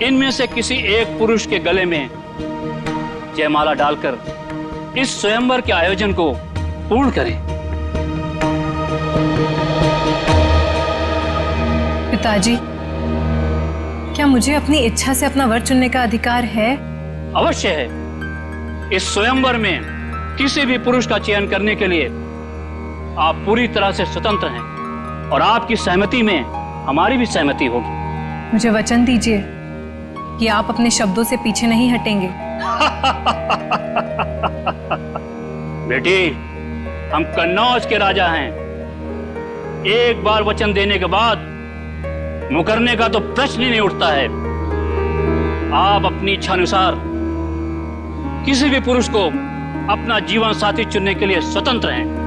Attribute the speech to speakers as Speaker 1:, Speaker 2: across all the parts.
Speaker 1: इनमें से किसी एक पुरुष के गले में जयमाला डालकर इस स्वयंवर के आयोजन को पूर्ण करें।
Speaker 2: पिताजी, क्या मुझे अपनी इच्छा से अपना वर चुनने का अधिकार है?
Speaker 1: अवश्य है। इस स्वयंवर में किसी भी पुरुष का चयन करने के लिए आप पूरी तरह से स्वतंत्र हैं और आपकी सहमति में हमारी भी सहमति होगी।
Speaker 2: मुझे वचन दीजिए कि आप अपने शब्दों से पीछे नहीं हटेंगे।
Speaker 1: बेटी, हम कन्नौज के राजा हैं। एक बार वचन देने के बाद मुकरने का तो प्रश्न ही नहीं उठता है। आप अपनी इच्छा अनुसार किसी भी पुरुष को अपना जीवन साथी चुनने के लिए स्वतंत्र हैं।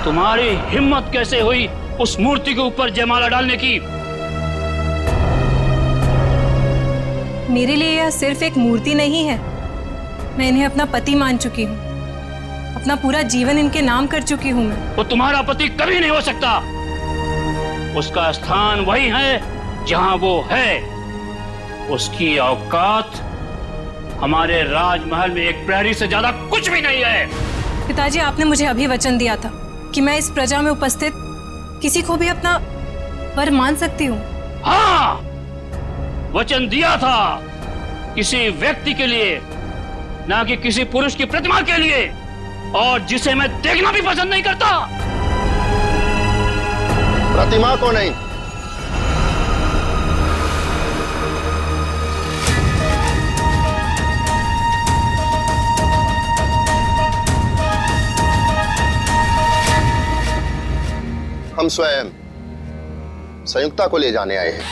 Speaker 1: तुम्हारी हिम्मत कैसे हुई उस मूर्ति के ऊपर जयमाला डालने की?
Speaker 2: मेरे लिए यह सिर्फ एक मूर्ति नहीं है। मैं इन्हें अपना पति मान चुकी हूँ। अपना पूरा जीवन इनके नाम कर चुकी हूँ मैं।
Speaker 1: वो तुम्हारा पति कभी नहीं हो सकता। उसका स्थान वही है जहां वो है। उसकी औकात हमारे राजमहल में एक प्रहरी से ज्यादा कुछ भी नहीं है।
Speaker 2: पिताजी, आपने मुझे अभी वचन दिया था कि मैं इस प्रजा में उपस्थित किसी को भी अपना वर मान सकती हूँ।
Speaker 1: हाँ, वचन दिया था। किसी व्यक्ति के लिए, ना कि किसी पुरुष की प्रतिमा के लिए, और जिसे मैं देखना भी पसंद नहीं करता।
Speaker 3: प्रतिमा को नहीं, हम स्वयं संयुक्ता को ले जाने आए हैं।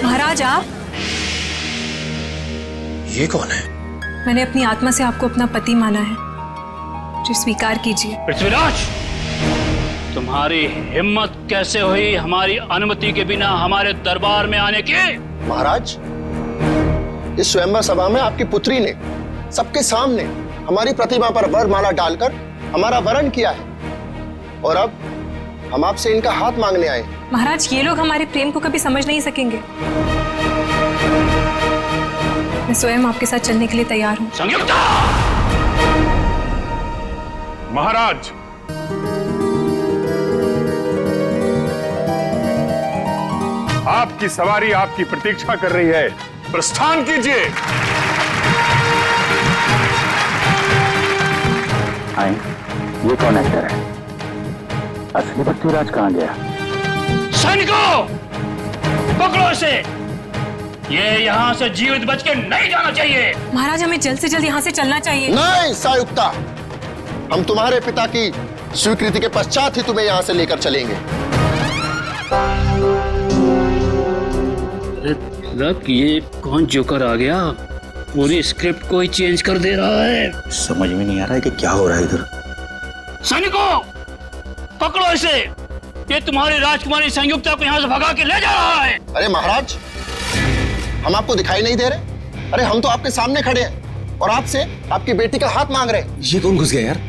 Speaker 2: महाराज, आप?
Speaker 3: ये कौन है?
Speaker 2: मैंने अपनी आत्मा से आपको अपना पति माना है, जो स्वीकार कीजिए।
Speaker 1: पृथ्वीराज, तुम्हारी हिम्मत कैसे हुई हमारी अनुमति के बिना हमारे दरबार में आने की?
Speaker 3: महाराज, इस स्वयंवर सभा में आपकी पुत्री ने सबके सामने हमारी प्रतिमा पर वरमाला डालकर हमारा वरण किया है, और अब हम आपसे इनका हाथ मांगने आए।
Speaker 2: महाराज, ये लोग हमारे प्रेम को कभी समझ नहीं सकेंगे। मैं स्वयं आपके साथ चलने के लिए तैयार हूँ।
Speaker 1: संयुक्ता!
Speaker 4: महाराज, आपकी सवारी आपकी प्रतीक्षा कर रही है। प्रस्थान कीजिए।
Speaker 5: ये कौन एक्टर है? असली पृथ्वीराज कहाँ गया?
Speaker 1: सैनिकों, पकड़ो इसे। ये यहाँ से जीवित बच के नहीं जाना चाहिए।
Speaker 2: महाराज, हमें जल्द से जल्द यहाँ से चलना चाहिए।
Speaker 3: नहीं संयुक्ता, हम तुम्हारे पिता की स्वीकृति के पश्चात ही तुम्हें यहाँ से लेकर चलेंगे।
Speaker 1: लग, ये कौन जोकर आ गया? पूरी स्क्रिप्ट को ही चेंज कर दे रहा है।
Speaker 5: समझ में नहीं आ रहा है कि क्या हो रहा है इधर।
Speaker 1: सैनिकों, पकड़ो इसे। ये तुम्हारी राजकुमारी संयुक्ता को यहाँ से भगा के ले जा रहा है।
Speaker 3: अरे महाराज, हम आपको दिखाई नहीं दे रहे? अरे हम तो आपके सामने खड़े हैं और आपसे आपकी बेटी का हाथ मांग रहे हैं।
Speaker 6: ये कौन घुस गया यार?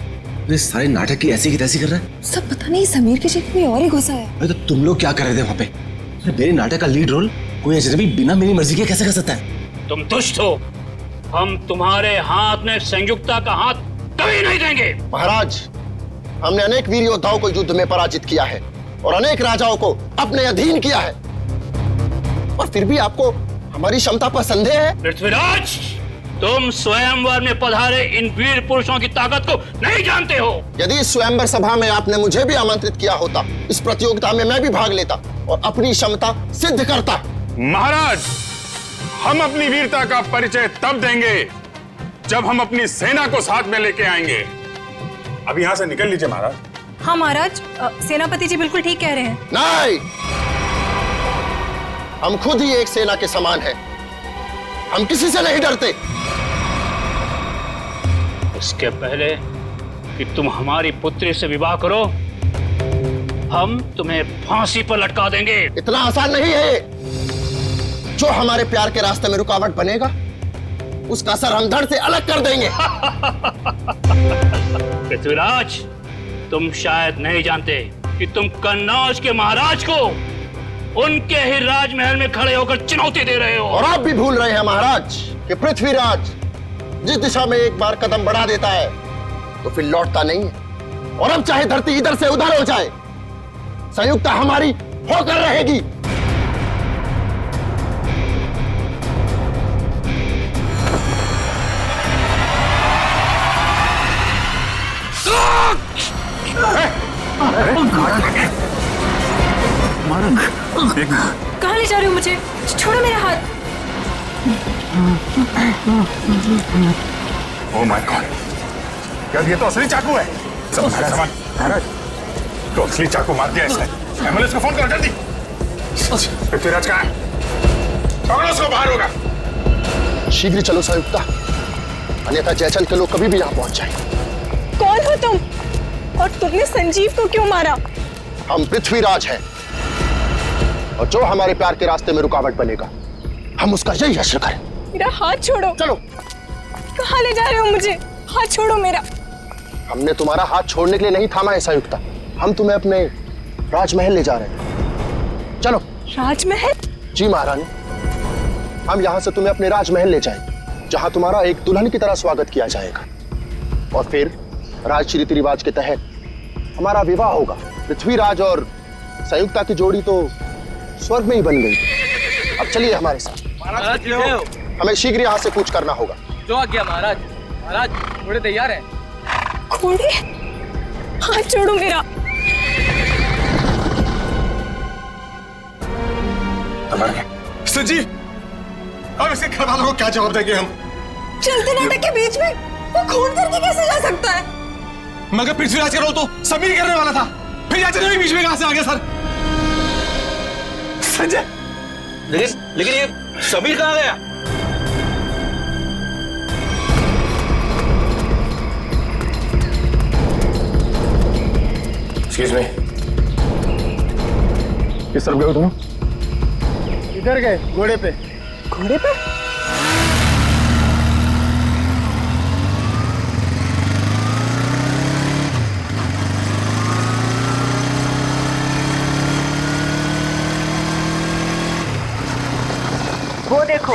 Speaker 6: ये सारे नाटक की ऐसी की तैसी कर रहा है।
Speaker 7: सब पता नहीं समीर की जगह कोई और ही घुसा है।
Speaker 6: अरे तो तुम लोग क्या कर रहे थे वहाँ पे? अरे मेरे नाटक का लीड रोल कोई अजनबी बिना मेरी मर्जी के कैसे कर सकता है?
Speaker 1: तुम दुष्ट हो। हम तुम्हारे हाथ में संयुक्ता का हाथ कभी नहीं देंगे।
Speaker 3: महाराज, हमने अनेक वीर योद्धाओं को युद्ध में पराजित किया है और अनेक राजाओं को अपने अधीन किया है, और फिर भी आपको हमारी क्षमता पर संदेह है?
Speaker 1: पृथ्वीराज, तुम स्वयंवर में पधारे इन वीर पुरुषों की ताकत को नहीं जानते हो।
Speaker 3: यदि इस स्वयंवर सभा में आपने मुझे भी आमंत्रित किया होता, इस प्रतियोगिता में मैं भी भाग लेता और अपनी क्षमता सिद्ध करता।
Speaker 4: महाराज, हम अपनी वीरता का परिचय तब देंगे जब हम अपनी सेना को साथ में लेके आएंगे। अब यहां से निकल लीजिए महाराज।
Speaker 2: हाँ महाराज, सेनापति जी बिल्कुल ठीक कह रहे हैं।
Speaker 3: नहीं, हम खुद ही एक सेना के समान हैं। हम किसी से नहीं डरते।
Speaker 1: इसके पहले कि तुम हमारी पुत्री से विवाह करो, हम तुम्हें फांसी पर लटका देंगे।
Speaker 3: इतना आसान नहीं है। जो हमारे प्यार के रास्ते में रुकावट बनेगा, उसका सर हम धड़ से अलग कर देंगे।
Speaker 1: पृथ्वीराज, तुम शायद नहीं जानते कि तुम कन्नौज के महाराज को उनके ही राजमहल में खड़े होकर चुनौती दे रहे हो।
Speaker 3: और आप भी भूल रहे हैं महाराज कि पृथ्वीराज जिस दिशा में एक बार कदम बढ़ा देता है तो फिर लौटता नहीं है। और अब चाहे धरती इधर से उधर हो जाए, संयुक्ता हमारी होकर रहेगी।
Speaker 2: कहाँ ले जा रहे हो मुझे? छोड़ो मेरा हाथ।
Speaker 4: ओह माय गॉड, क्या ये तो असली चाकू है? सब सारा सामान महाराज, तो असली चाकू मार दिया इसने। एम्बुलेंस को फोन करो जल्दी। पृथ्वीराज कहाँ है? पकड़ो उसको, बाहर होगा।
Speaker 3: शीघ्र चलो संयुक्ता, अन्यथा जयचल के लोग कभी भी यहाँ पहुंच जाएंगे।
Speaker 2: कौन हो तुम? और तुमने संजीव को क्यों मारा?
Speaker 3: हम पृथ्वीराज हैं, और जो हमारे प्यार के रास्ते में रुकावट बनेगा, हम उसका यही हश्र करें।
Speaker 2: मेरा हाथ छोड़ो।
Speaker 3: चलो।
Speaker 2: कहाँ ले जा रहे हो मुझे? हाथ छोड़ो मेरा।
Speaker 3: हमने तुम्हारा हाथ छोड़ने के लिए नहीं थामा है संयुक्ता, हम तुम्हें अपने राजमहल ले जा रहे हैं। चलो।
Speaker 2: राजमहल?
Speaker 3: जी महारानी, हम यहाँ से तुम्हें अपने राजमहल ले जाएंगे, जहाँ तुम्हारा एक दुल्हन की तरह स्वागत किया जाएगा, और फिर राज रीति रिवाज के तहत हमारा विवाह होगा। पृथ्वीराज और संयुक्ता की जोड़ी तो स्वर्ग में ही बन गई। अब चलिए हमारे साथ। हमें शीघ्र यहाँ से कूच करना होगा।
Speaker 8: जो आ गया महाराज। महाराज, घोड़े तैयार हैं।
Speaker 2: घोड़े? हाथ छोड़ो मेरा।
Speaker 6: संजीव, अब इसके घर वालों को क्या जवाब देंगे हम?
Speaker 7: चलते नाटक के बीच में वो खून करके कैसे जा सकता है?
Speaker 6: मगर पृथ्वीराज का रोल तो समीर करने वाला था, फिर याचन भी बीच में कहां से आ गया सर? संजय,
Speaker 8: लेकिन ये समीर कहाँ गया?
Speaker 6: एक्सक्यूज मी, किस तरफ गए हो तुम?
Speaker 3: इधर गए, घोड़े पे।
Speaker 7: घोड़े पे?
Speaker 9: वो देखो,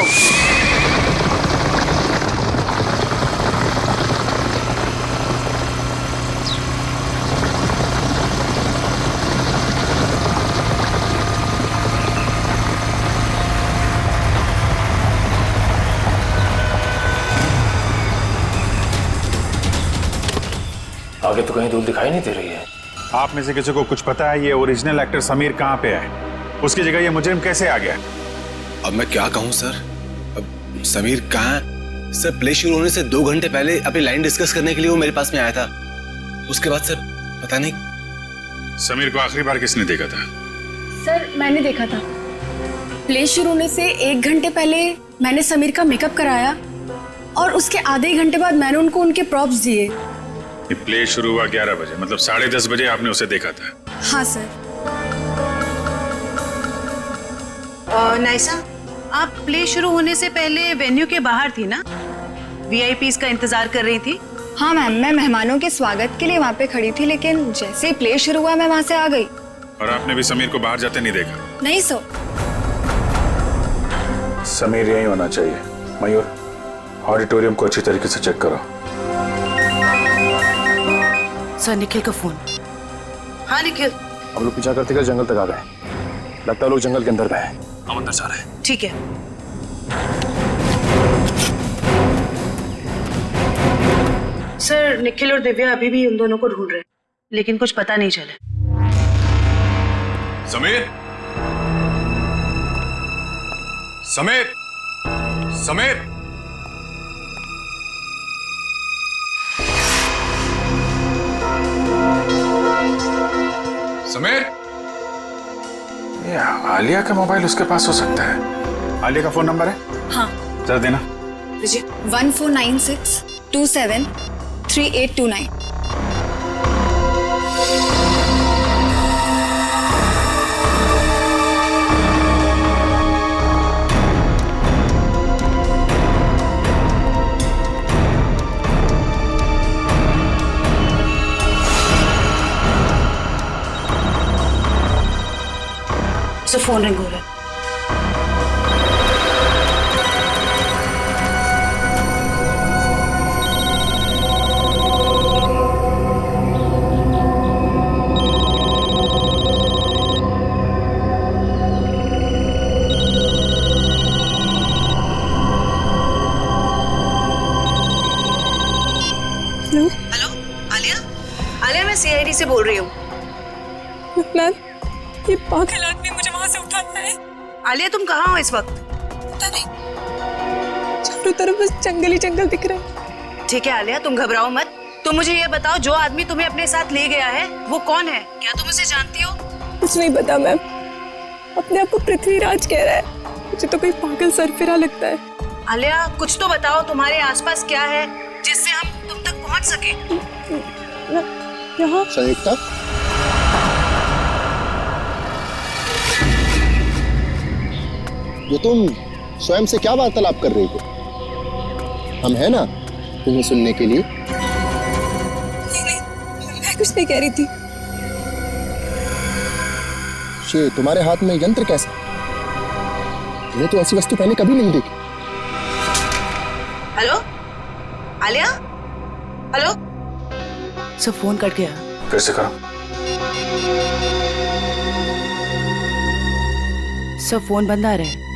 Speaker 6: आगे तो कहीं दूर दिखाई नहीं दे रही है।
Speaker 4: आप में से किसी को कुछ पता है ये ओरिजिनल एक्टर समीर कहाँ पे है? उसकी जगह ये मुजरिम कैसे आ गया?
Speaker 6: अब मैं क्या कहूँ सर? अब समीर कहाँ है? सर, प्ले शुरू होने से 2 घंटे पहले अपनी लाइन डिस्कस करने के लिए वो मेरे पास में आया था। उसके बाद सर पता नहीं।
Speaker 4: समीर को आखिरी बार किसने देखा था?
Speaker 7: सर, मैंने देखा था। प्ले शुरू होने से 1 घंटे पहले मैंने समीर का मेकअप कराया, और उसके आधे घंटे बाद मैंने उनको उनके प्रॉप्स दिए।
Speaker 4: ये प्ले शुरू हुआ 11 बजे, मतलब 10:30 बजे आपने उसे देखा था?
Speaker 7: हाँ सर।
Speaker 9: नाइसा, आप प्ले शुरू होने से पहले वेन्यू के बाहर थी ना? वीआईपीज का इंतजार कर रही थी?
Speaker 7: हाँ मैम, मैं मेहमानों के स्वागत के लिए वहाँ पे खड़ी थी, लेकिन जैसे ही प्ले शुरू हुआ मैं वहाँ से आ गई।
Speaker 4: और आपने भी समीर को बाहर जाते नहीं देखा?
Speaker 7: नहीं सर।
Speaker 4: समीर यही होना चाहिए। मयूर, ऑडिटोरियम को अच्छी तरीके से चेक करो।
Speaker 9: सर, निखिल का फोन।
Speaker 10: हाँ निखिल।
Speaker 4: हम लोग पीछा करते जंगल तक आ गए। लगता है लोग जंगल के अंदर गए हैं। हम अंदर जा रहे हैं।
Speaker 10: ठीक है। सर, निखिल और दिव्या अभी भी उन दोनों को ढूंढ रहे हैं, लेकिन कुछ पता नहीं चला।
Speaker 4: समीर, समीर, समीर, समीर। ये आलिया का मोबाइल उसके पास हो सकता है। आलिया का फोन नंबर है?
Speaker 7: हाँ।
Speaker 4: जरा देना।
Speaker 7: 1496273829।
Speaker 10: सर, फोन रिंग हो रहा है। हेलो, आलिया? आलिया, मैं सीआईडी से बोल रही हूँ।
Speaker 2: मैम, ये पागल आदमी मुझे वहां से उठाता है।
Speaker 10: आलिया, तुम कहाँ हो इस वक्त?
Speaker 2: पता नहीं, चारों तरफ बस जंगल ही जंगल दिख रहा है।
Speaker 10: ठीक है आलिया, तुम घबराओ मत। तुम मुझे ये बताओ, जो आदमी तुम्हें अपने साथ ले गया है वो कौन है? क्या तुम उसे जानती हो?
Speaker 2: कुछ नहीं पता मैम, अपने आप को पृथ्वीराज कह रहा है। मुझे तो कोई पागल सरफिरा लगता है।
Speaker 10: आलिया, कुछ तो बताओ, तुम्हारे आसपास क्या है जिससे हम तुम तक पहुंच सके?
Speaker 2: यहाँ
Speaker 3: संयुक्ता, ये तुम स्वयं से क्या वार्तालाप कर रही हो? हम है ना तुम्हें सुनने के लिए।
Speaker 2: नहीं, मैं कुछ नहीं कह रही थी।
Speaker 3: ये तुम्हारे हाथ में यंत्र कैसा? मैंने तो ऐसी वस्तु पहले कभी नहीं देखी।
Speaker 10: Hello Alia? Hello?
Speaker 9: Sir, phone cut गया।
Speaker 4: फिर से करो।
Speaker 9: सर, फोन बंद आ रहा है।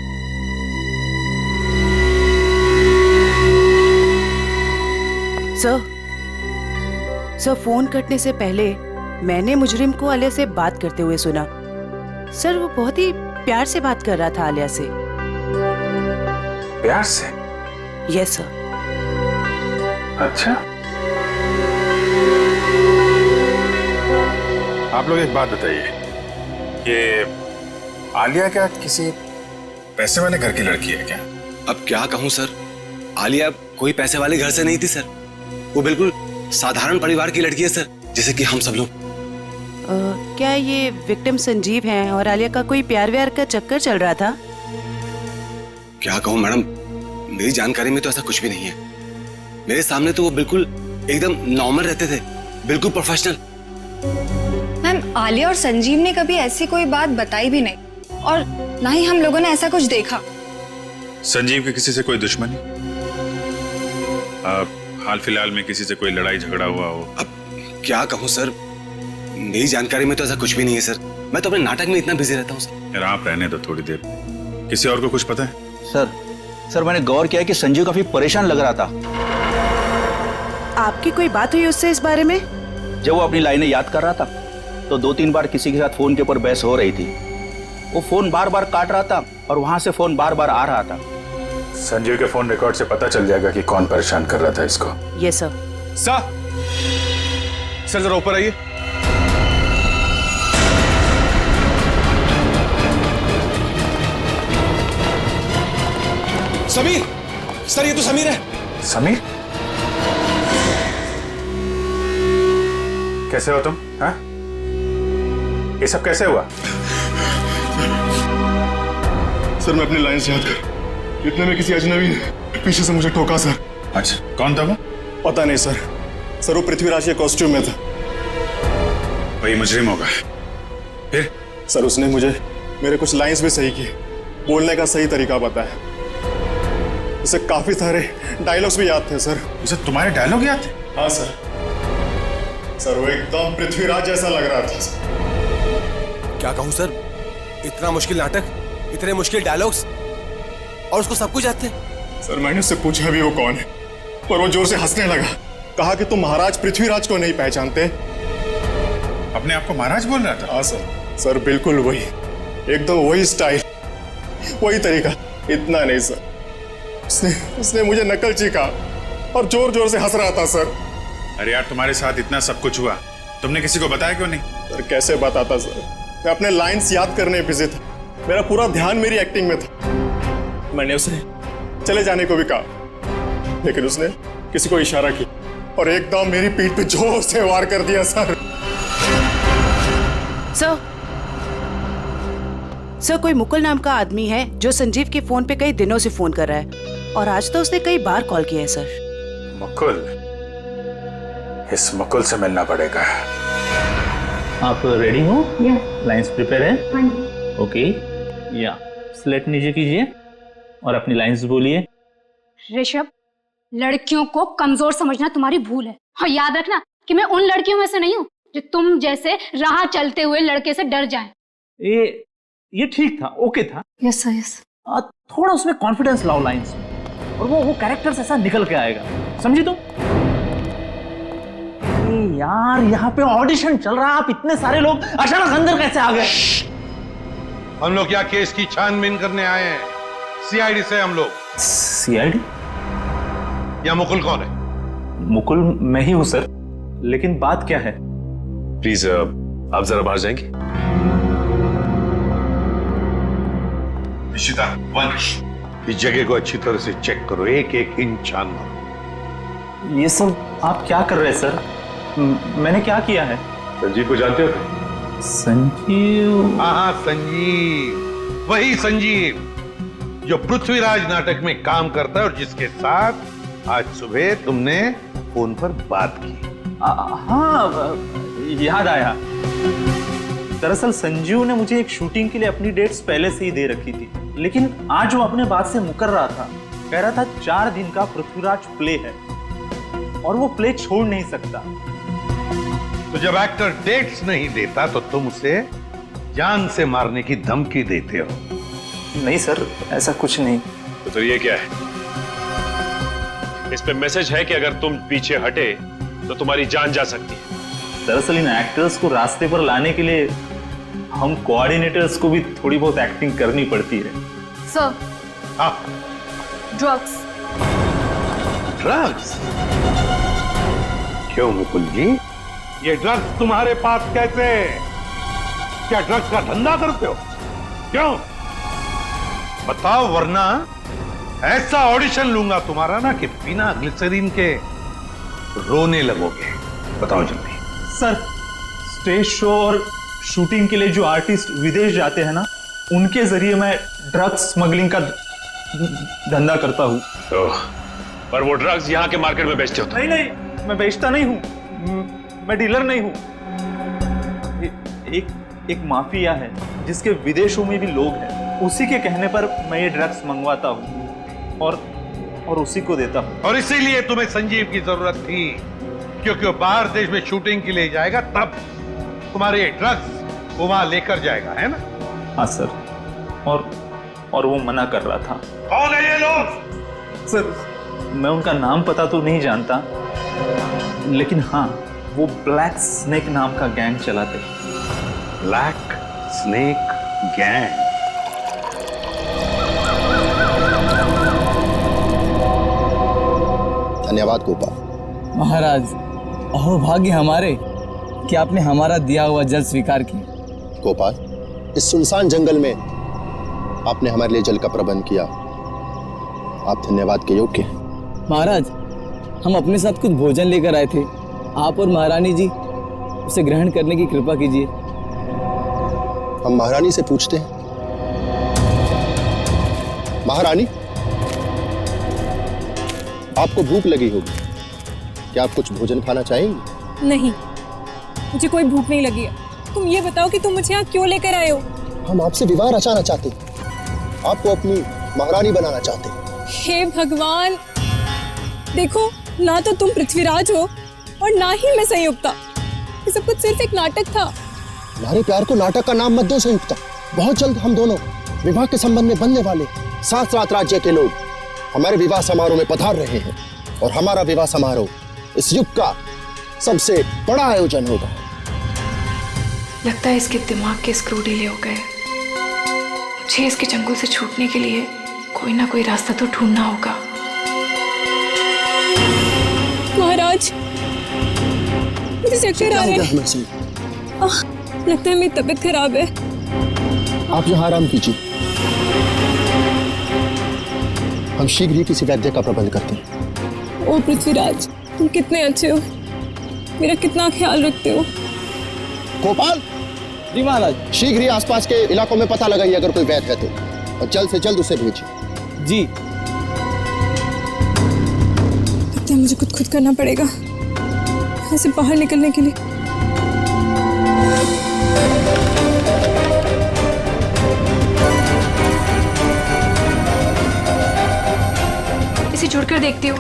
Speaker 9: सर, फोन कटने से पहले मैंने मुजरिम को आलिया से बात करते हुए सुना। सर, वो बहुत ही प्यार से बात कर रहा था आलिया से।
Speaker 4: प्यार से?
Speaker 9: Yes sir.
Speaker 4: अच्छा, आप लोग एक बात बताइए, ये आलिया क्या किसी पैसे वाले घर की लड़की है क्या?
Speaker 6: अब क्या कहूँ सर, आलिया कोई पैसे वाले घर से नहीं थी सर। वो बिल्कुल साधारण परिवार की लड़की है सर, जैसे कि हम सब लोग।
Speaker 9: क्या ये विक्टिम संजीव हैं और आलिया का कोई प्यार व्यार का चक्कर चल रहा था?
Speaker 6: क्या कहूँ मैडम, मेरी जानकारी में तो ऐसा कुछ भी नहीं है। मेरे सामने तो वो बिल्कुल एकदम नॉर्मल रहते थे, बिल्कुल प्रोफेशनल।
Speaker 7: मैम, आलिया और संजीव ने कभी ऐसी कोई बात बताई भी नहीं, और ना ही हम लोगों ने ऐसा कुछ देखा।
Speaker 4: संजीव की किसी से कोई दुश्मनी? हाल फिलहाल में किसी से कोई लड़ाई झगड़ा हुआ हो?
Speaker 6: अब क्या कहूँ सर, मेरी जानकारी में तो ऐसा कुछ भी नहीं है सर। मैं तो अपने नाटक में इतना बिजी रहता हूँ सर।
Speaker 4: यार आप रहने दो थोड़ी देर। किसी और को कुछ पता है?
Speaker 8: सर, मैंने गौर किया कि संजीव काफी परेशान लग रहा था।
Speaker 9: आपकी कोई बात हुई उससे इस बारे में?
Speaker 8: जब वो अपनी लाइनें याद कर रहा था तो 2-3 बार किसी के साथ फोन के ऊपर बहस हो रही थी। वो फोन बार बार काट रहा था और वहां से फोन बार बार आ रहा था।
Speaker 4: संजीव के फोन रिकॉर्ड से पता चल जाएगा कि कौन परेशान कर रहा था इसको।
Speaker 9: Yes sir.
Speaker 6: सर जरा ऊपर आइए। समीर, सर ये तो समीर है।
Speaker 4: समीर? कैसे हो तुम? हाँ? ये सब कैसे हुआ?
Speaker 11: सर, मैं अपनी लाइन से याद कर, इतने में किसी अजनबी ने पीछे से मुझे ठोका सर।
Speaker 4: अच्छा, कौन था वो?
Speaker 11: पता नहीं सर, सर वो पृथ्वीराज के कॉस्ट्यूम में था।
Speaker 4: वही मुजरिम होगा। फिर
Speaker 11: सर उसने मुझे मेरे कुछ लाइंस भी सही किए, बोलने का सही तरीका बताया। उसे काफी सारे डायलॉग्स भी याद थे सर।
Speaker 4: उसे तुम्हारे डायलॉग याद थे?
Speaker 11: हाँ सर। सर वो एकदम पृथ्वीराज जैसा लग रहा था सर।
Speaker 6: क्या कहूँ सर, इतना मुश्किल नाटक, इतने मुश्किल डायलॉग्स, और उसको सब कुछ याद थे।
Speaker 11: सर मैंने उससे पूछा भी वो कौन है, पर वो जोर से हंसने लगा। कहा कि तुम महाराज पृथ्वीराज को नहीं पहचानते।
Speaker 4: अपने आप को महाराज बोल रहा था?
Speaker 11: हाँ सर। सर बिल्कुल वही, एकदम वही स्टाइल, वही तरीका। इतना नहीं सर, उसने मुझे नकलची कहा और जोर जोर से हंस रहा था सर।
Speaker 4: अरे यार, तुम्हारे साथ इतना सब कुछ हुआ, तुमने किसी को बताया क्यों नहीं?
Speaker 11: सर कैसे बताता सर, मैं अपने लाइंस याद करने बिजी था। मेरा पूरा ध्यान मेरी एक्टिंग में था। मैंने उसे चले जाने को भी कहा, लेकिन उसने किसी को इशारा किया और एकदम मेरी पीठ पे जोर से वार कर दिया सर।
Speaker 9: सर कोई मुकुल नाम का आदमी है जो संजीव के फोन पे कई दिनों से फोन कर रहा है, और आज तो उसने कई बार कॉल किया है सर।
Speaker 4: मुकुल? इस मुकुल से मिलना पड़ेगा।
Speaker 1: आप रेडी हो? लाइंस प्रिपेयर है? ओके, या स्लेट नीचे कीजिए और अपनी लाइंस बोलिए।
Speaker 12: ऋषभ, लड़कियों को कमजोर समझना तुम्हारी भूल है, और याद रखना कि मैं उन लड़कियों में से नहीं हूँ जो तुम जैसे राह चलते हुए लड़के से डर जाएं।
Speaker 1: ये ठीक था, ओके था।
Speaker 12: Yes sir, yes.
Speaker 1: थोड़ा उसमें कॉन्फिडेंस लाओ लाइंस में, और वो कैरेक्टर ऐसा निकल के आएगा, समझी तुम? यार यहाँ पे ऑडिशन चल रहा है, आप इतने सारे लोग अचानक अंदर कैसे आ गए?
Speaker 13: हम लोग क्या केस की छानबीन करने आए हैं, सीआईडी से हम लोग।
Speaker 1: सीआईडी?
Speaker 13: या मुकुल कौन है?
Speaker 1: मुकुल मैं ही हूं सर, लेकिन बात क्या है?
Speaker 14: प्लीज आप जरा बाहर जाएंगे?
Speaker 13: निशिता, वंश, इस जगह को अच्छी तरह से चेक करो, एक एक इंच छान मारो।
Speaker 1: ये सब आप क्या कर रहे हैं सर? मैंने क्या किया है?
Speaker 14: संजीव को जानते हो?
Speaker 1: संजीव?
Speaker 13: हाँ, संजीव, वही संजीव जो पृथ्वीराज नाटक में काम करता है और जिसके साथ आज सुबह तुमने फोन पर बात की।
Speaker 1: हाँ, याद आया। दरअसल संजीव ने मुझे एक शूटिंग के लिए अपनी डेट्स पहले से ही दे रखी थी, लेकिन आज वो अपने बात से मुकर रहा था। कह रहा था 4 दिन का पृथ्वीराज प्ले है और वो प्ले छोड़ नहीं सकता।
Speaker 13: तो जब एक्टर डेट्स नहीं देता तो तुम उसे जान से मारने की धमकी देते हो?
Speaker 1: नहीं सर, ऐसा कुछ नहीं।
Speaker 14: तो फिर ये क्या है? इस पे मैसेज है कि अगर तुम पीछे हटे तो तुम्हारी जान जा सकती है।
Speaker 1: दरअसल इन एक्टर्स को रास्ते पर लाने के लिए हम कोऑर्डिनेटर्स को भी थोड़ी बहुत एक्टिंग करनी पड़ती है।
Speaker 12: Sir, drugs.
Speaker 13: ड्रग्स? क्यों मुकुल जी, ये ड्रग्स तुम्हारे पास कैसे? क्या ड्रग्स का धंधा करते हो? क्यों बताओ, वरना ऐसा ऑडिशन लूंगा तुम्हारा ना कि बिना ग्लिसरीन के रोने लगोगे। बताओ जल्दी।
Speaker 1: सर, स्टेज शो और शूटिंग के लिए जो आर्टिस्ट विदेश जाते हैं ना, उनके जरिए मैं ड्रग्स स्मगलिंग का धंधा करता हूँ।
Speaker 14: पर वो ड्रग्स यहाँ के मार्केट में बेचते हो?
Speaker 1: नहीं नहीं, मैं बेचता नहीं हूँ, मैं डीलर नहीं हूँ। एक माफिया है जिसके विदेशों में भी लोग हैं, उसी के कहने पर मैं ये ड्रग्स मंगवाता हूँ और उसी को देता हूँ।
Speaker 13: और इसीलिए तुम्हें संजीव की जरूरत थी, क्योंकि वो बाहर देश में शूटिंग के लिए जाएगा, तब तुम्हारे ड्रग्स वो वहां लेकर जाएगा, है ना?
Speaker 1: हाँ सर, और वो मना कर रहा था।
Speaker 13: कौन है ये लोग?
Speaker 1: सर, मैं उनका नाम पता तो नहीं जानता, लेकिन हाँ, वो ब्लैक स्नेक नाम का गैंग चलाते।
Speaker 13: Black snake gang?
Speaker 3: धन्यवाद गोपाल।
Speaker 15: महाराज, अहो भाग्य हमारे कि आपने हमारा दिया हुआ जल स्वीकार किया।
Speaker 3: गोपाल, इस सुनसान जंगल में आपने हमारे लिए जल का प्रबंध किया, आप धन्यवाद के योग्य हैं।
Speaker 15: महाराज, हम अपने साथ कुछ भोजन लेकर आए थे, आप और महारानी जी उसे ग्रहण करने की कृपा कीजिए।
Speaker 3: हम महारानी से पूछते हैं। महारानी, आपको भूख लगी होगी, क्या आप कुछ भोजन खाना चाहेंगे?
Speaker 2: नहीं, मुझे कोई भूख नहीं लगी है। तुम ये बताओ कि तुम मुझे यहाँ क्यों लेकर आए हो?
Speaker 3: हम आपसे विवाह रचाना चाहते हैं, आपको अपनी महारानी बनाना चाहते हैं।
Speaker 2: हे भगवान, देखो ना तो तुम पृथ्वीराज हो और ना ही मैं संयुक्ता। ये सब कुछ सिर्फ एक नाटक था।
Speaker 3: हमारे प्यार को नाटक का नाम मत दो संयुक्ता। बहुत जल्द हम दोनों विवाह के संबंध में बनने वाले 7 राज्य के लोग हमारे विवाह समारोह में पधार रहे हैं और हमारा विवाह समारोह इस युग का सबसे बड़ा आयोजन होगा।
Speaker 16: लगता है इसके दिमाग के स्क्रू ढीले हो गए। मुझे इसके चंगुल से छूटने के लिए कोई ना कोई रास्ता तो ढूंढना होगा।
Speaker 2: महाराज, मुझे चक्कर आ रहे हैं। लगता है मेरी तबीयत खराब है।
Speaker 3: आप यहाँ आराम कीजिए, हम शीघ्र ही किसी वैद्य का प्रबंध करते हैं।
Speaker 2: ओ पृथ्वीराज, तुम कितने अच्छे हो, मेरा कितना ख्याल रखते हो।
Speaker 3: गोपाल
Speaker 15: जी महाराज।
Speaker 3: शीघ्र ही आसपास के इलाकों में पता लगाइए अगर कोई वैद्य है तो, और जल्द से जल्द उसे भेजिए।
Speaker 15: जी।
Speaker 2: लगता है मुझे खुद करना पड़ेगा यहाँ से बाहर निकलने के लिए।
Speaker 16: इसे जोड़कर देखती हूँ,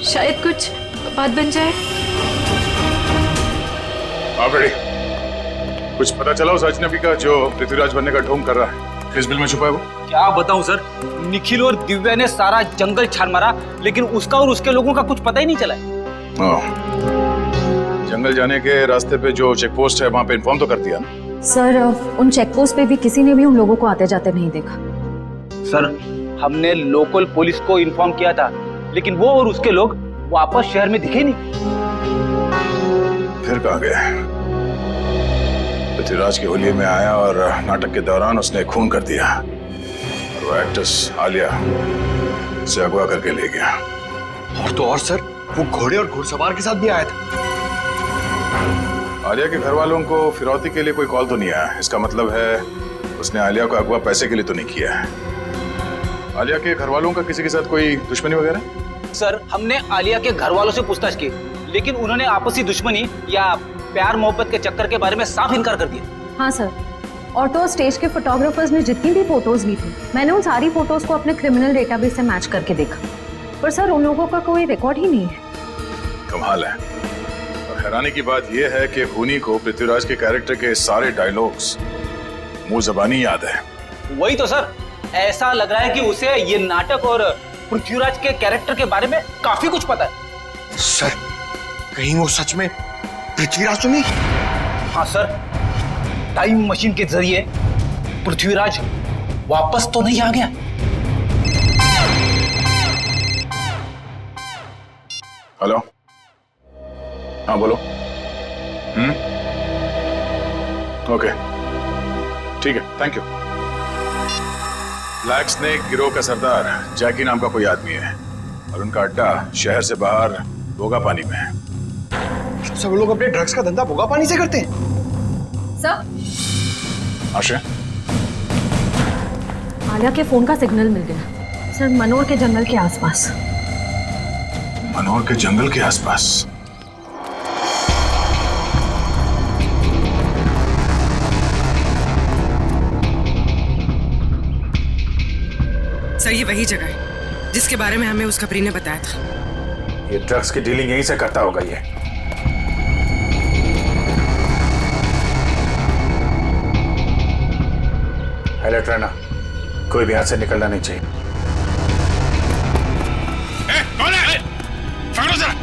Speaker 16: शायद कुछ बात बन जाए।
Speaker 4: आप रेडी? कुछ पता चला उस अजनबी का जो पृथ्वीराज बनने का ढोंग कर रहा है? किस बिल में छुपा है वो?
Speaker 8: क्या बताऊं सर, निखिल और दिव्या ने सारा जंगल छान मारा, लेकिन उसका और उसके लोगों का कुछ पता ही नहीं चला।
Speaker 4: जंगल जाने के रास्ते पे जो चेक पोस्ट है वहाँ पे इन्फॉर्म तो कर दिया ना?
Speaker 17: सर, उन चेक पोस्ट पे भी किसी ने भी उन लोगों को आते जाते नहीं देखा।
Speaker 8: सर, हमने लोकल पुलिस को इन्फॉर्म किया था, लेकिन वो और उसके लोग वापस शहर में दिखे नहीं।
Speaker 4: फिर कहाँ गए? पृथ्वीराज के होलिये में आया और नाटक के दौरान उसने खून कर दिया और वो एक्ट्रेस आलिया से अगवा करके ले गया।
Speaker 11: और तो और सर, वो घोड़े और घुड़सवार के साथ भी आया था।
Speaker 4: आलिया के घर वालों को फिरौती के लिए कोई कॉल तो नहीं आया। इसका मतलब है उसने आलिया को अगवा पैसे के लिए तो नहीं किया है। आलिया के घर वालों का किसी के साथ कोई दुश्मनी वगैरह?
Speaker 8: सर, हमने आलिया के घर वालों से पूछताछ की, लेकिन उन्होंने आपसी दुश्मनी या प्यार मोहब्बत के चक्कर के बारे में साफ इनकार कर दिया।
Speaker 17: हाँ सर, ऑटो और स्टेज के फोटोग्राफर्स ने जितनी भी फोटोज ली थी, मैंने उन सारी फोटोज को अपने क्रिमिनल डेटाबेस से मैच करके देखा, पर सर उन लोगों का कोई रिकॉर्ड ही नहीं है।
Speaker 4: कमाल है। और हैरानी की बात यह है कि खूनी को पृथ्वीराज के कैरेक्टर के सारे डायलॉग्स मुंह ज़बानी याद है।
Speaker 8: वही तो सर, ऐसा लग रहा है कि उसे ये नाटक और पृथ्वीराज के कैरेक्टर के बारे में काफी कुछ पता है।
Speaker 11: सर, कहीं वो सच में पृथ्वीराज तो नहीं?
Speaker 8: हाँ सर, टाइम मशीन के जरिए पृथ्वीराज वापस तो नहीं आ गया?
Speaker 4: हेलो, हाँ बोलो। ओके, ठीक है, थैंक यू। ब्लैक स्नेक गिरोह का सरदार जैकी नाम का कोई आदमी है और उनका अड्डा शहर से बाहर भोगा पानी में है।
Speaker 11: सब लोग अपने ड्रग्स का धंधा भोगा पानी से करते हैं?
Speaker 17: सर,
Speaker 4: आशा,
Speaker 17: आलिया के फोन का सिग्नल मिल गया सर, मनोर के जंगल के आसपास।
Speaker 4: मनोर के जंगल के आसपास?
Speaker 18: सर, ये वही जगह है जिसके बारे में हमें उस खबरी ने बताया था।
Speaker 4: ये ड्रग्स की डीलिंग यहीं से करता होगा ये। अलर्ट रहना, कोई भी हाथ से निकलना नहीं चाहिए। कौन है? पकड़ो जरा।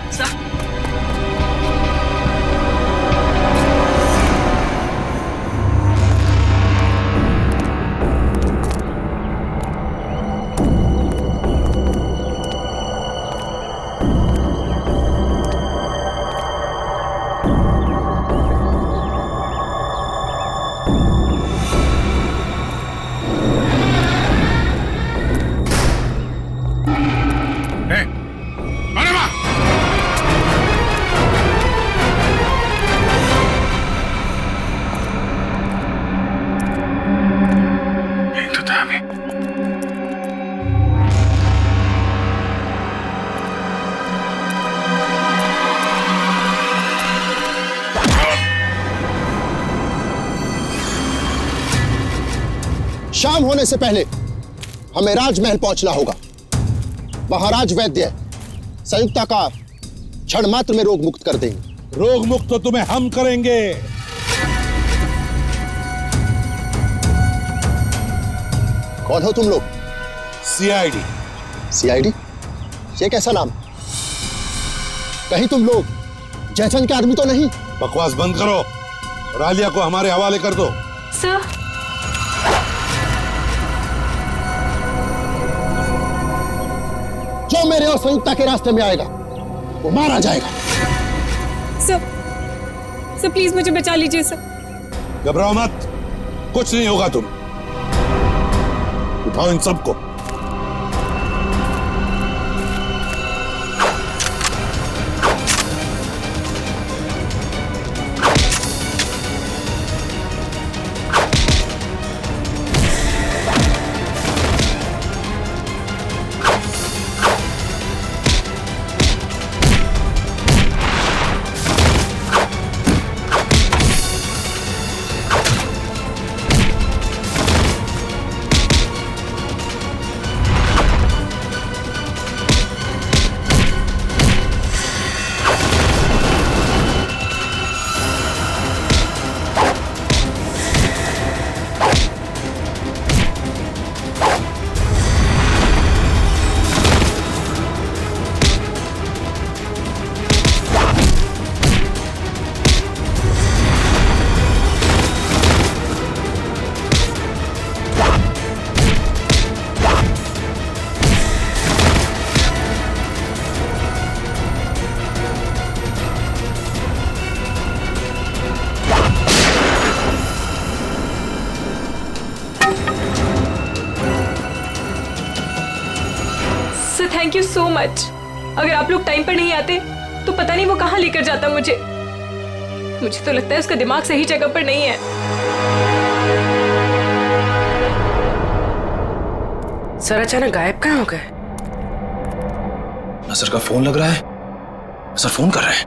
Speaker 3: शाम होने से पहले हमें राजमहल पहुंचना होगा। वहां राज वैद्य संयुक्ता का क्षण मात्र में रोग मुक्त कर देंगे।
Speaker 13: रोग मुक्त तो तुम्हें हम करेंगे।
Speaker 3: कौन हो तुम लोग?
Speaker 13: सीआईडी।
Speaker 3: सीआईडी? ये कैसा नाम? कहीं तुम लोग जयचंद के आदमी तो नहीं?
Speaker 13: बकवास बंद करो और आलिया को हमारे हवाले कर दो।
Speaker 16: सर,
Speaker 3: जो मेरे और संयुक्ता के रास्ते में आएगा वो मारा जाएगा।
Speaker 2: सर प्लीज मुझे बचा लीजिए सर।
Speaker 13: घबराओ मत, कुछ नहीं होगा। तुम उठाओ इन सबको।
Speaker 2: Thank you so much. अगर आप लोग टाइम पर नहीं आते तो पता नहीं वो कहाँ लेकर जाता मुझे। मुझे तो लगता है उसका दिमाग सही जगह पर नहीं है।
Speaker 18: सर अचानक गायब कहाँ हो गए?
Speaker 6: सर का फोन लग रहा है। सर फोन कर रहे हैं।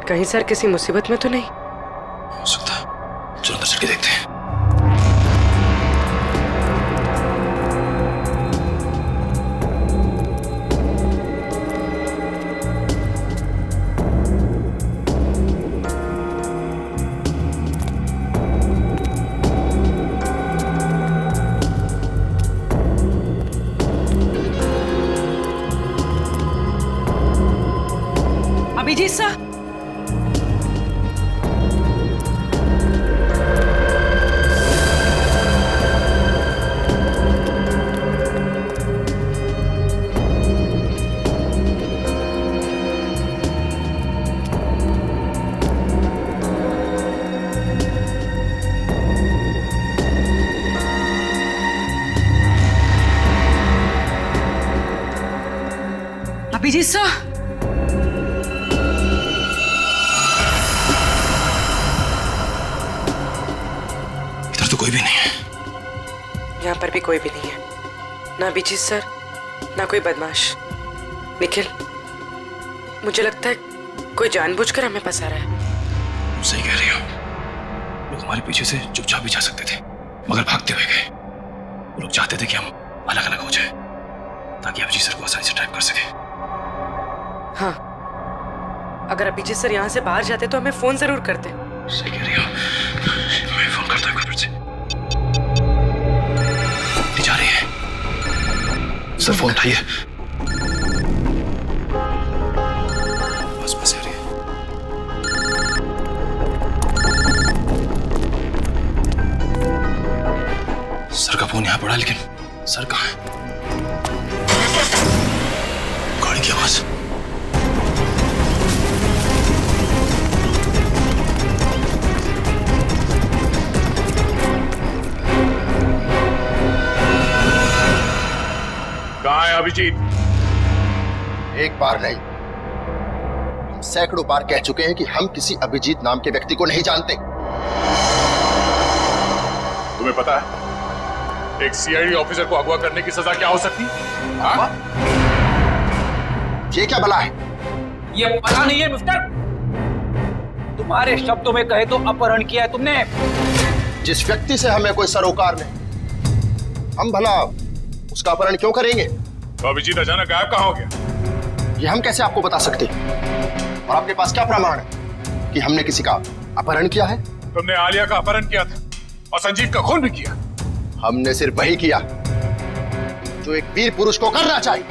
Speaker 18: कहीं सर किसी मुसीबत में तो नहीं?
Speaker 6: हो सकता है, चलो अंदर चल के देखते हैं।
Speaker 18: अभिजीत सर, अभिजीत सर,
Speaker 6: कोई भी नहीं है।
Speaker 18: यहाँ पर भी कोई भी नहीं है। ना अभिजीत सर, ना कोई बदमाश। निखिल, मुझे लगता है कोई जानबूझकर हमें फंसा रहा है।
Speaker 6: सही कह रही हो। लोग हमारे पीछे से चुपचाप भी जा सकते थे, मगर भागते हुए गए। वो लोग चाहते थे कि हम अलग अलग हो जाए ताकि अभिजीत सर को आसानी से ट्रैप कर सके।
Speaker 18: हाँ, अगर अभिजीत सर यहाँ से बाहर जाते तो हमें फोन जरूर करते।
Speaker 6: सही कह रही हो। मैं फोन करता हूँ फिर से। जा रही है। सर फोन उठाइए। बस बस आ रही है। सर का फोन यहाँ पड़ा, लेकिन सर कहाँ है? गाड़ी की आवाज।
Speaker 14: कहाँ है अभिजीत?
Speaker 3: एक बार नहीं, हम सैकड़ों बार कह चुके हैं कि हम किसी अभिजीत नाम के व्यक्ति को नहीं जानते।
Speaker 14: तुम्हें पता है एक सीआईडी ऑफिसर को अगवा करने की सजा क्या हो सकती? हाँ?
Speaker 3: ये क्या बला है?
Speaker 8: ये पता नहीं है मिस्टर। तुम्हारे शब्दों में कहे तो अपहरण किया है तुमने।
Speaker 3: जिस व्यक्ति से हमें कोई सरोकार नहीं, हम भला उसका अपहरण क्यों करेंगे?
Speaker 14: तो अभिजीत अचानक गायब कहाँ हो गया?
Speaker 3: ये हम कैसे आपको बता सकते हैं? और आपके पास क्या प्रमाण है कि हमने किसी का अपहरण किया है?
Speaker 14: तुमने आलिया का अपहरण किया था और संजीव का खून भी किया।
Speaker 3: हमने सिर्फ वही किया जो एक वीर पुरुष को करना चाहिए।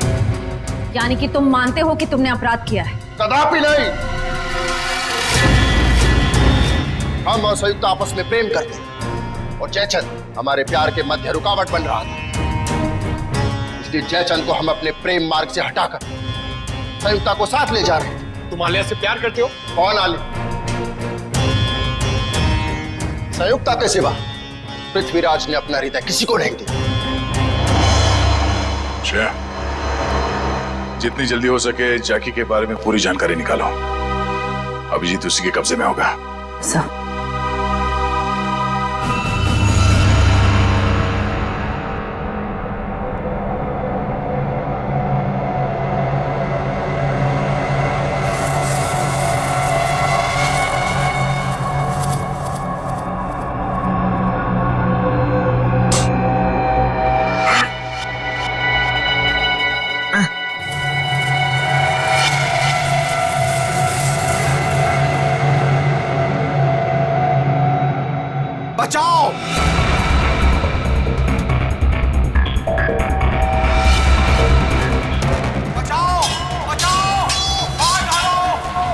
Speaker 17: यानी कि तुम मानते हो कि तुमने अपराध किया है?
Speaker 3: कदापि नहीं। हम और संयुक्त आपस में प्रेम करते हैं और जयचंद हमारे प्यार के मध्य रुकावट बन रहा था, इसलिए जयचंद को हम अपने प्रेम मार्ग से हटाकर संयुक्ता को साथ ले जा रहे हैं।
Speaker 11: तुम आलिया से प्यार करते हो?
Speaker 3: कौन आलिया? संयुक्ता के सिवा पृथ्वीराज ने अपना हृदय किसी को नहीं दिया।
Speaker 14: जितनी जल्दी हो सके जैकी के बारे में पूरी जानकारी निकालो। अभिजीत उसी के कब्जे में होगा।
Speaker 17: सर
Speaker 3: बचाओ!
Speaker 19: बचाओ! बचाओ! मार डालो!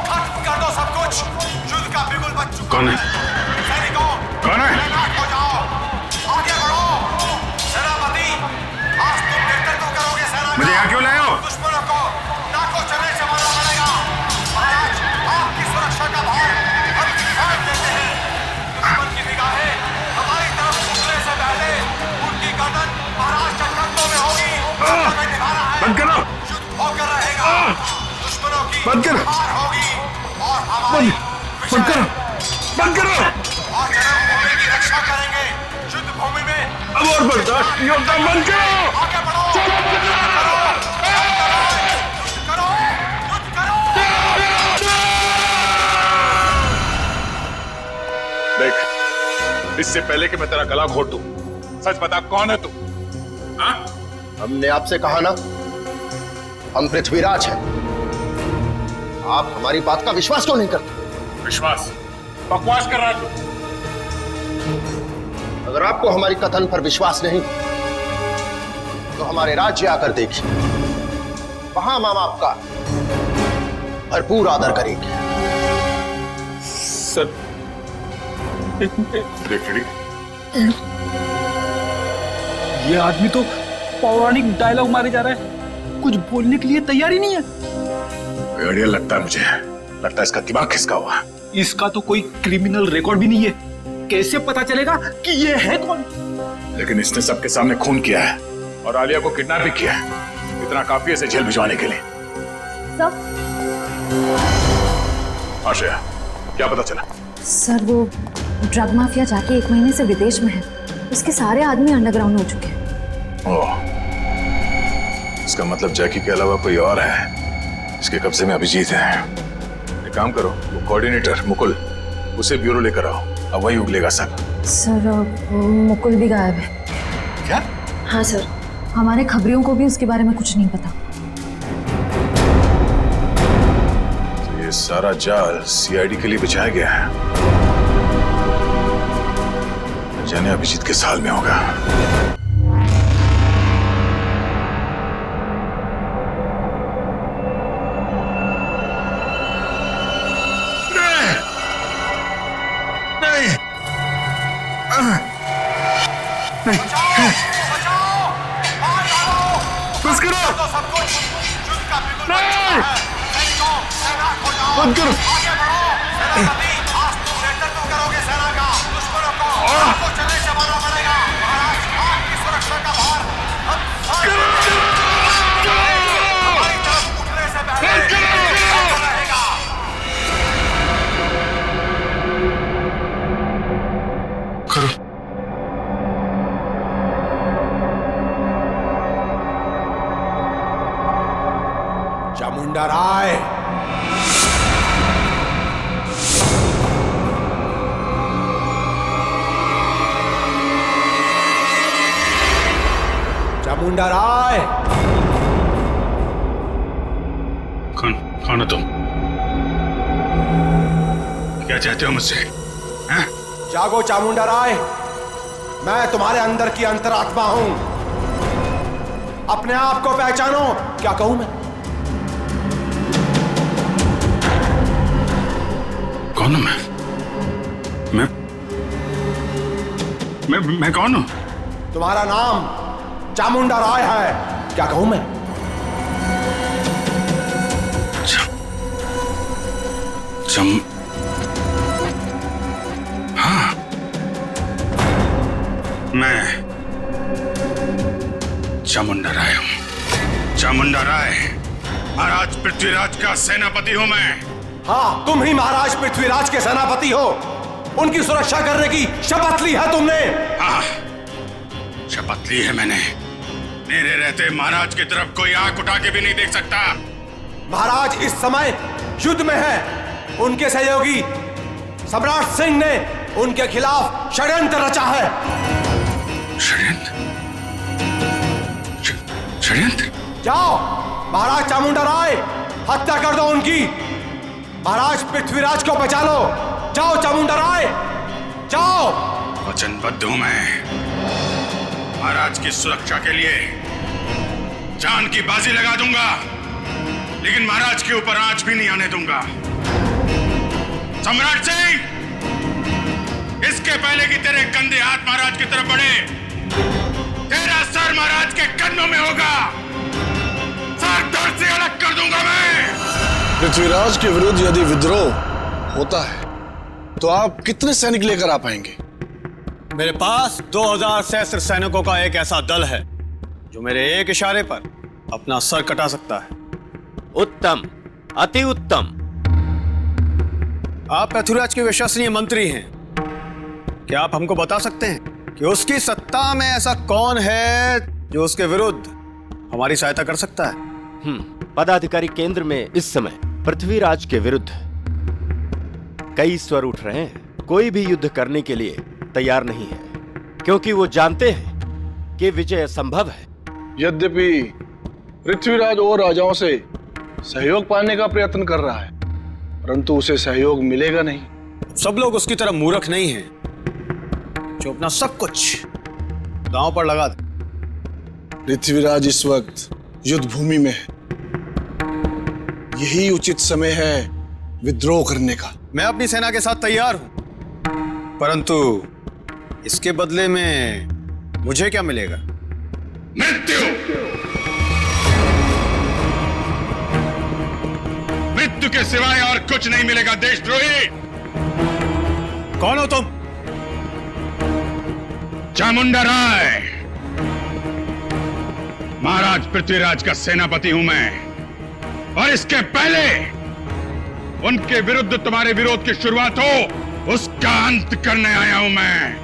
Speaker 19: खत्म कर दो सब कुछ! युद्ध का बिगुल बज चुका।
Speaker 14: कौन है?
Speaker 19: सैनिकों!
Speaker 14: कौन है?
Speaker 19: तैनात हो जाओ! आगे बढ़ो! सेनापति! आज तुम नेतृत्व करोगे सेना का।
Speaker 14: मुझे यहाँ क्यों लाए हो?
Speaker 19: दुश्मनों को नाकों चने से मारना पड़ेगा। महाराज, आपकी सुरक्षा का भार हम किसान देते हैं। दुश्मन की निगाहें हमारी तरफ उठने से पहले उनकी गर्दन महाराज के कंधों में होगी। हमें निभाना है।
Speaker 14: बंद करो।
Speaker 19: युद्ध होकर रहेगा। दुश्मनों की
Speaker 14: बंद करो।
Speaker 19: हार होगी और हमारी
Speaker 14: बंद करो। बंद करो।
Speaker 19: और जन्मभूमि की रक्षा करेंगे। युद्ध भूमि में
Speaker 14: अब और बर्दाश्त नहीं होता। बंद करो।
Speaker 19: आगे बढ़ो।
Speaker 14: देख, इससे पहले कि मैं तेरा गला घोट दूं, सच बता कौन है तू? हाँ?
Speaker 3: हमने आपसे कहा ना, हम पृथ्वीराज हैं। आप हमारी बात का विश्वास क्यों नहीं करते?
Speaker 14: विश्वास? बकवास कर रहा है तू।
Speaker 3: अगर आपको हमारी कथन पर विश्वास नहीं तो हमारे राज्य आकर देखिए, वहां हम आपका भरपूर आदर करेंगे।
Speaker 14: सर देख,
Speaker 8: ये आदमी तो पौराणिक डायलॉग मारे जा रहा है, कुछ बोलने के लिए तैयार ही नहीं है।
Speaker 14: बढ़िया लगता है मुझे, लगता है इसका दिमाग खिसका हुआ।
Speaker 8: इसका तो कोई क्रिमिनल रिकॉर्ड भी नहीं है, कैसे पता चलेगा कि ये है कौन?
Speaker 14: लेकिन इसने सबके सामने खून किया है और आलिया को किडनैप भी किया है। इतना काफी है इसे जेल भिजवाने के लिए।
Speaker 17: सर,
Speaker 14: आशया, क्या पता चला?
Speaker 17: सर वो ड्रग माफिया जाके 1 महीने से विदेश में है, उसके सारे आदमी अंडरग्राउंड हो चुके हैं।
Speaker 14: ओह, इसका मतलब जैकी के अलावा कोई और है। इसके कब्जे में अभिजीत है। एक काम करो, वो कोऑर्डिनेटर मुकुल, उसे ब्यूरो लेकर आओ, अब वही उगलेगा सब।
Speaker 17: सर मुकुल भी गायब है।
Speaker 14: क्या?
Speaker 17: हाँ सर, हमारे खबरियों को भी उसके बारे में कुछ नहीं पता।
Speaker 14: तो ये सारा जाल सीआईडी के लिए बिछाया गया है। जाने अभिजीत किस हाल में होगा।
Speaker 19: बस करो।
Speaker 14: बंद करो।
Speaker 19: आगे बढ़ो। सेनापति, आज तुम नेतृत्व करोगे सेना का। दुश्मनों को नाकों चने से मारना पड़ेगा। महाराज, आपकी सुरक्षा का भार हम साथ हमारी तरफ उठने से पहले रहेगा।
Speaker 14: करो।
Speaker 19: चामुंडा राय, चामुंडा राय।
Speaker 14: कौन हो तुम? क्या चाहते हो मुझसे? हैं?
Speaker 19: जागो चामुंडा राय, मैं तुम्हारे अंदर की अंतरात्मा हूं। अपने आप को पहचानो। क्या कहूं मैं?
Speaker 14: कौन हूं मैं कौन हूं?
Speaker 19: तुम्हारा नाम चामुंडा राय है। क्या कहूं मैं?
Speaker 14: हाँ, मैं चामुंडा राय हूं। चामुंडा राय, महाराज पृथ्वीराज का सेनापति हूं मैं।
Speaker 19: हाँ, तुम ही महाराज पृथ्वीराज के सेनापति हो। उनकी सुरक्षा करने की शपथ ली है तुमने।
Speaker 14: हाँ, शपथ ली है मैंने। मेरे रहते महाराज की तरफ कोई आंख उठा के भी नहीं देख सकता।
Speaker 19: महाराज इस समय युद्ध में है। उनके सहयोगी सम्राट सिंह ने उनके खिलाफ षड्यंत्र रचा है।
Speaker 14: षड्यंत्र?
Speaker 19: जाओ महाराज चामुंडा राय, हत्या कर दो उनकी। महाराज पृथ्वीराज को बचा लो। जाओ चामुंडा राय, जाओ।
Speaker 14: वचनबद्ध हूं मैं। महाराज की सुरक्षा के लिए जान की बाजी लगा दूंगा, लेकिन महाराज के ऊपर आंच भी नहीं आने दूंगा। सम्राट सिंह, इसके पहले कि तेरे गंदे हाथ महाराज की तरफ बढ़े, तेरा सर महाराज के कदमों में होगा। सर धड़ से अलग कर दूंगा मैं।
Speaker 20: पृथ्वीराज के विरुद्ध यदि विद्रोह होता है तो आप कितने सैनिक लेकर आ पाएंगे?
Speaker 11: मेरे पास 2000 सहस्त्र सैनिकों का एक ऐसा दल है जो मेरे एक इशारे पर अपना सर कटा सकता है।
Speaker 21: उत्तम, अति उत्तम।
Speaker 11: आप पृथ्वीराज के विश्वसनीय मंत्री हैं। क्या आप हमको बता सकते हैं कि उसकी सत्ता में ऐसा कौन है जो उसके विरुद्ध हमारी सहायता कर सकता है?
Speaker 21: पदाधिकारी केंद्र में इस समय पृथ्वीराज के विरुद्ध कई स्वर उठ रहे हैं। कोई भी युद्ध करने के लिए तैयार नहीं है, क्योंकि वो जानते हैं कि विजय असंभव है।
Speaker 20: यद्यपि पृथ्वीराज और राजाओं से सहयोग पाने का प्रयत्न कर रहा है, परंतु उसे सहयोग मिलेगा नहीं।
Speaker 11: सब लोग उसकी तरह मूर्ख नहीं हैं जो अपना सब कुछ दांव पर लगा दे।
Speaker 20: पृथ्वीराज इस वक्त युद्ध भूमि में है। यही उचित समय है विद्रोह करने का।
Speaker 11: मैं अपनी सेना के साथ तैयार हूं, परंतु इसके बदले में मुझे क्या मिलेगा?
Speaker 14: मृत्यु। मृत्यु के सिवाय और कुछ नहीं मिलेगा देशद्रोही।
Speaker 11: कौन हो तुम?
Speaker 14: चामुंडा राय, महाराज पृथ्वीराज का सेनापति हूं मैं, और इसके पहले उनके विरुद्ध तुम्हारे विरोध की शुरुआत हो, उसका अंत करने आया हूं मैं।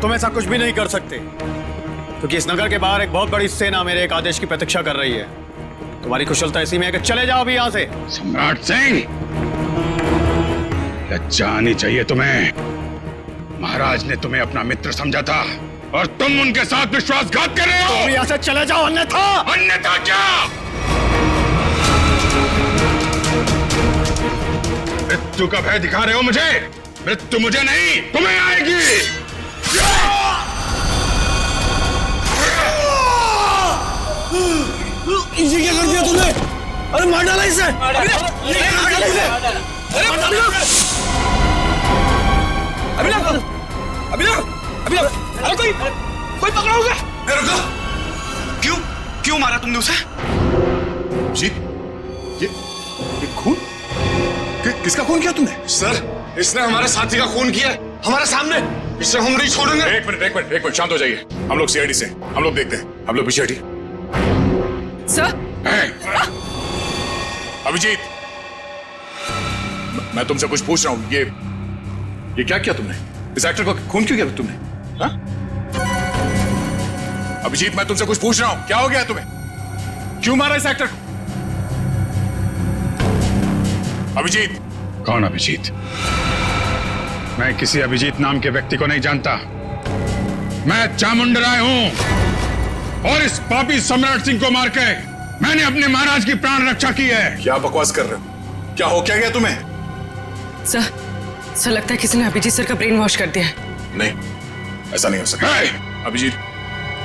Speaker 11: तुम ऐसा कुछ भी नहीं कर सकते, क्योंकि इस नगर के बाहर एक बहुत बड़ी सेना मेरे एक आदेश की प्रतीक्षा कर रही है। तुम्हारी कुशलता इसी में है कि चले जाओ अभी यहां से।
Speaker 14: सम्राट सिंह, लज्जा आनी चाहिए तुम्हें। महाराज ने तुम्हें अपना मित्र समझा था और तुम उनके साथ विश्वासघात कर रहे हो।
Speaker 11: तुम यहां से चले जाओ,
Speaker 14: अन्यथा क्या? मृत्यु का भय दिखा रहे हो मुझे? मृत्यु मुझे नहीं, तुम्हें आएगी।
Speaker 20: ये क्या कर दिया तुमने? अरे मार डाला इसे। अरे
Speaker 6: कोई पकड़ा होगा? क्यों मारा तुमने उसे?
Speaker 14: जी, ये खून? किसका खून किया तुमने?
Speaker 6: सर, इसने हमारे साथी का खून किया हमारे सामने। इसे हम नहीं छोड़ेंगे।
Speaker 14: एक मिनट, शांत हो जाइए। हम लोग सीआईडी से, हम लोग देखते हैं। हम लोग पीछे हटिए।
Speaker 7: सर,
Speaker 14: अभिजीत, मैं तुमसे कुछ पूछ रहा हूं। ये क्या किया तुमने? इस एक्टर को खून क्यों किया तुमने? हाँ? अभिजीत, मैं तुमसे कुछ पूछ रहा हूं। क्या हो गया तुम्हें? क्यों मारा इस एक्टर को? अभिजीत। कौन अभिजीत? मैं किसी अभिजीत नाम के व्यक्ति को नहीं जानता। मैं चामुंडराय हूं और इस पापी सम्राट सिंह को मार के मैंने अपने महाराज की प्राण रक्षा की है।
Speaker 4: क्या बकवास कर रहे हो? क्या हो क्या गया तुम्हें?
Speaker 18: सर लगता है किसी ने अभिजीत सर का ब्रेन वॉश कर दिया है।
Speaker 4: नहीं, ऐसा नहीं हो सकता। अभिजीत,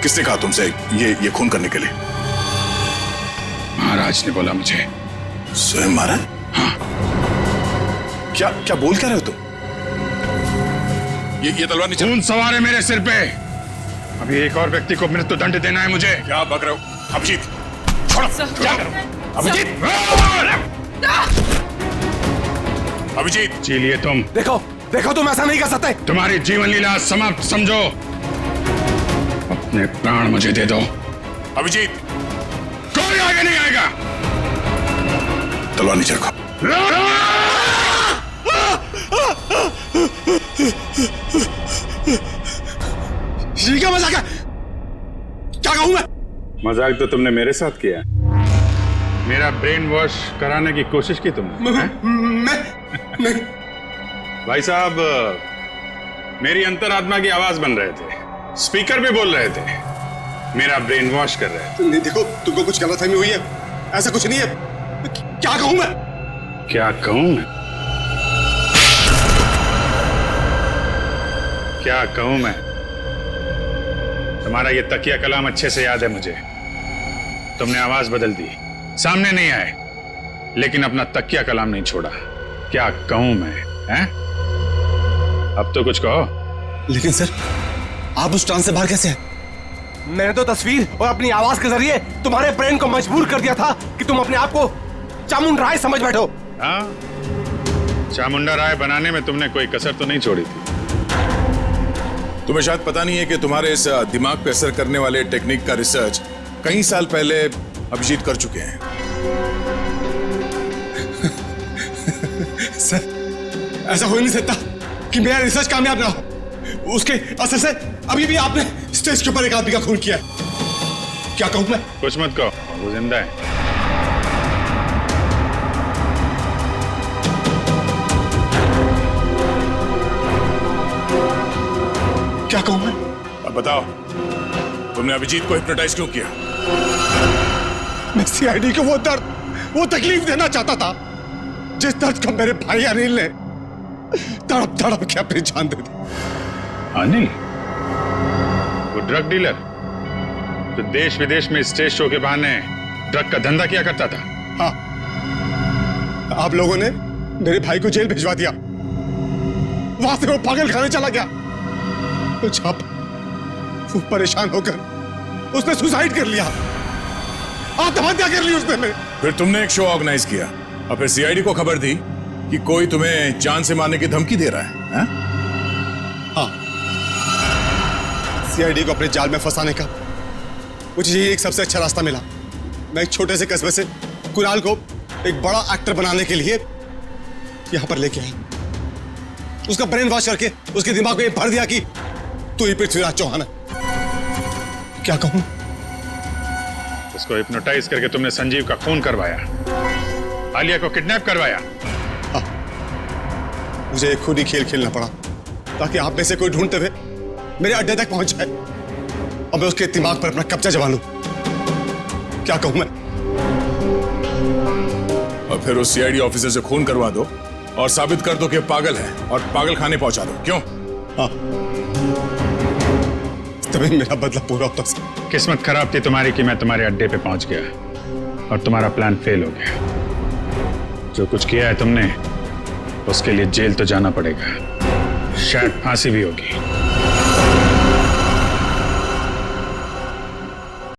Speaker 4: किसने कहा तुमसे ये खून करने के लिए?
Speaker 14: महाराज ने बोला मुझे।
Speaker 4: स्वयं महाराज?
Speaker 14: हाँ।
Speaker 4: क्या बोल क्या रहे हो तुम? ये तलवार नीचे।
Speaker 14: खून सवार है मेरे सिर पे। अभी एक और व्यक्ति को मृत्यु दंड देना है मुझे।
Speaker 4: क्या बक रहे हो? अभिजीत छोड़ो। क्या करो? अभिजीत! अभिजीत
Speaker 14: जी लिए तुम।
Speaker 4: देखो तुम ऐसा नहीं कर सकते।
Speaker 14: तुम्हारी जीवन लीला समाप्त समझो। अपने प्राण मुझे दे दो।
Speaker 4: अभिजीत,
Speaker 14: कोई आगे नहीं आएगा।
Speaker 4: तलवार नीचे रखो।
Speaker 14: ये क्या मजाक है? क्या कहूं मैं? मजाक तो तुमने मेरे साथ किया। मेरा ब्रेन वॉश कराने की कोशिश की तुमने।
Speaker 4: मैं
Speaker 14: भाई साहब, मेरी अंतरात्मा की आवाज बन रहे थे, स्पीकर भी बोल रहे थे, मेरा ब्रेन वॉश कर रहे थे।
Speaker 11: नहीं, देखो तुमको कुछ गलतफहमी हुई है, ऐसा कुछ नहीं है। क्या कहूं मैं?
Speaker 14: क्या कहूं मैं? क्या कहूं मैं? तुम्हारा ये तकिया कलाम अच्छे से याद है मुझे। तुमने आवाज बदल दी, सामने नहीं आए, लेकिन अपना तकिया कलाम नहीं छोड़ा। क्या कहूं मैं? हैं? अब तो कुछ कहो।
Speaker 11: लेकिन सर, आप उस ट्रांस से बाहर कैसे हैं?
Speaker 5: मैंने तो तस्वीर और अपनी आवाज के जरिए तुम्हारे ब्रेन को मजबूर कर दिया था कि तुम अपने आप को चामुंडा राय समझ बैठो।
Speaker 14: हाँ, चामुंडा राय बनाने में तुमने कोई कसर तो नहीं छोड़ी थी।
Speaker 4: तुम्हें शायद पता नहीं है कि तुम्हारे इस दिमाग पे असर करने वाले टेक्निक का रिसर्च कई साल पहले अभिजीत कर चुके हैं।
Speaker 11: सर, ऐसा हो नहीं सकता कि मेरा रिसर्च कामयाब ना हो। उसके असर से अभी भी आपने स्टेज के ऊपर एक आदमी का खून किया है। क्या कहूं मैं?
Speaker 14: कुछ मत कहो, वो जिंदा है।
Speaker 11: क्या कहूं मैं?
Speaker 4: अब बताओ, तुमने अभिजीत को हिप्नोटाइज क्यों किया?
Speaker 11: मैं सीआईडी को वो दर्द, वो तकलीफ देना चाहता था जिस दर्द का मेरे भाई अनिल ने तड़प तड़प के अपनी जान दे दी।
Speaker 14: अनिल? वो ड्रग डीलर जो देश विदेश में स्टेज शो के बहाने ड्रग का धंधा किया करता था।
Speaker 11: हाँ, आप लोगों ने मेरे भाई को जेल भिजवा दिया। वहां से वो पागल खाने चला गया। तो जब वो परेशान होकर उसने सुसाइड कर लिया, आत्महत्या कर ली उसने।
Speaker 4: फिर तुमने एक शो ऑर्गेनाइज किया और फिर सीआईडी को खबर दी कि कोई तुम्हें जान से मारने की धमकी दे रहा है।
Speaker 11: हाँ, सीआईडी को अपने जाल में फंसाने का मुझे यही एक सबसे अच्छा रास्ता मिला। मैं एक छोटे से कस्बे से कुणाल को एक बड़ा एक्टर बनाने के लिए यहां पर लेके आया। उसका ब्रेन वॉश करके उसके दिमाग में भर दिया कि तू ही पृथ्वीराज चौहान है। क्या कहूं?
Speaker 14: उसको हिप्नोटाइज करके तुमने संजीव का खून करवाया, आलिया को किडनैप करवाया।
Speaker 11: हाँ, मुझे एक खुद ही खेल खेलना पड़ा ताकि आप में से कोई ढूंढते हुए मेरे अड्डे तक पहुंच जाए और मैं उसके दिमाग पर अपना कब्जा जमा लूं। क्या कहूं मैं?
Speaker 4: और फिर उस सीआईडी ऑफिसर से खून करवा दो और साबित कर दो कि पागल है और पागल खाने पहुंचा दो। क्यों?
Speaker 11: हाँ, तभी मेरा बदला पूरा होता सर।
Speaker 14: किस्मत खराब थी तुम्हारी कि मैं तुम्हारे अड्डे पे पहुंच गया और तुम्हारा प्लान फेल हो गया। जो कुछ किया है तुमने, उसके लिए जेल तो जाना पड़ेगा, शायद फांसी भी होगी।